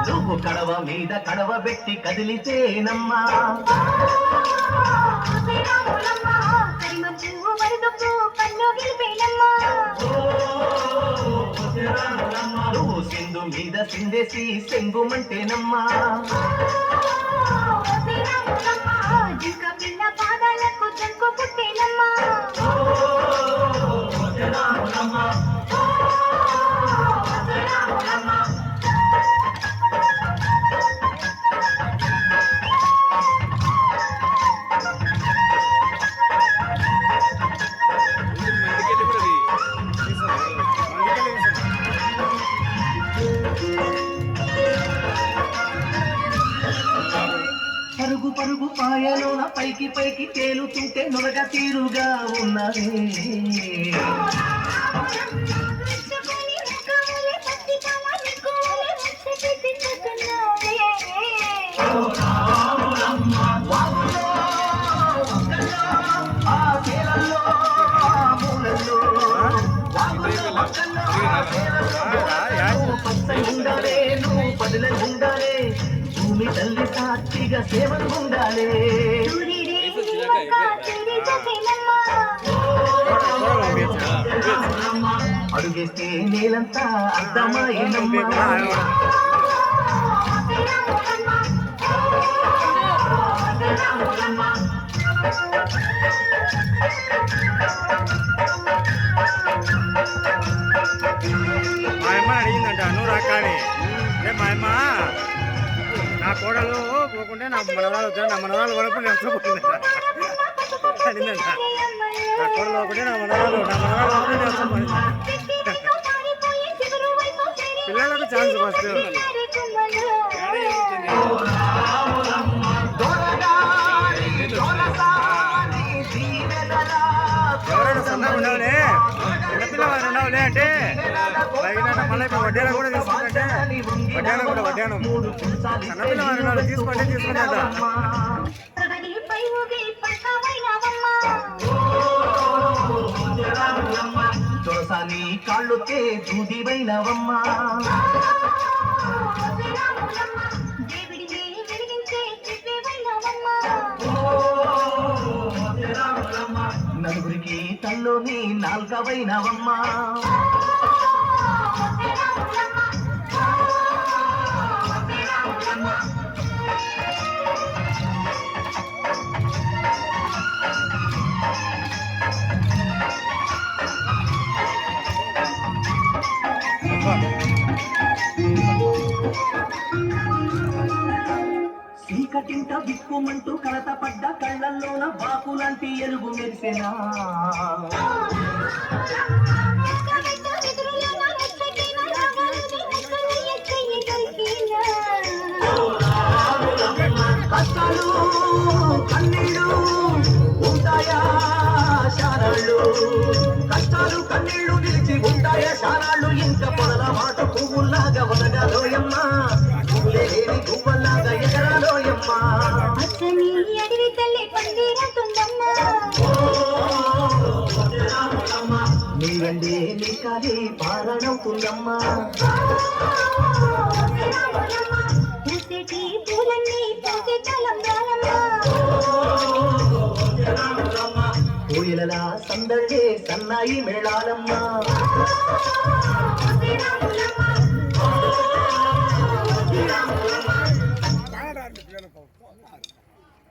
నువ్వు కడవ మీద కడవ పెట్టి కదిలితేనమ్మా నువ్వు సింధు మీద సిందేసి సెంగుమంటేనమ్మా పాదాలకు జంకు పుట్టేనమ్మా పరుగు పరుగు పాయలోన పైకి పైకి తేలుతుంటే నొరగ తీరుగా ఉన్నది ఉండాలే నువ్వు పదిలే ఉండాలే భూమి తల్లి సాక్షిగా సేవలు ఉండాలి అడుగేస్తే నేలంతా అర్థమైనమ్మా మా అమ్మ అడిగిందంట నువ్వు రాకాని మా అమ్మ నా కోడలు పోకుంటే నా మనవరాలు వచ్చాడు నా మనవరాలు కొనప్పుడు నేను వస్తుపోతుందంట అడిగిందంట నా కోడలు పోకుంటే నా మనవరాలు కొనప్పుడు నేను వస్తుపోయింది పిల్లలకు ఛాన్స్ ఫస్ట్ ఎవరైనా సన్నగా ఉండవులే చిన్నపిల్లవారు ఉండవులే అంటే తగిన మళ్ళీ ఇప్పుడు వడ్డీలో కూడా తీసుకుంటే వడ్డానం కూడా వడ్డానం సన్నపిల్లవారు ఉన్నాడు తీసుకుంటే తీసుకుంటాట దొరసాని కాళ్ళొత్తే దూదివైనవమ్మా నలుగురికి తల్లోని నాల్గవైనవమ్మా చీకటింట బిక్కుమంటూ కలత పడ్డ కళ్ళల్లోన బాకులాంటి ఎలుగు మెరిసెనా కష్టాలు కన్నీళ్ళు ఉంటాయా శారాళ్ళు కష్టాలు కన్నీళ్ళు నిలిచి ఉంటాయా శారాళ్ళు ఇంత పొదల మాట పువ్వుల్లాగా వదగాలోయమ్మా పువ్వులేని పువ్వుల్లాగా ఎగరాలోయమ్మా అడవి తల్లి పందిరతుందమ్మా నీవండి నీ కాలి పారణవుతుందమ్మా పూలన్నీ పూసే కోయిలలా సందడే సన్నాయి మేళాలమ్మా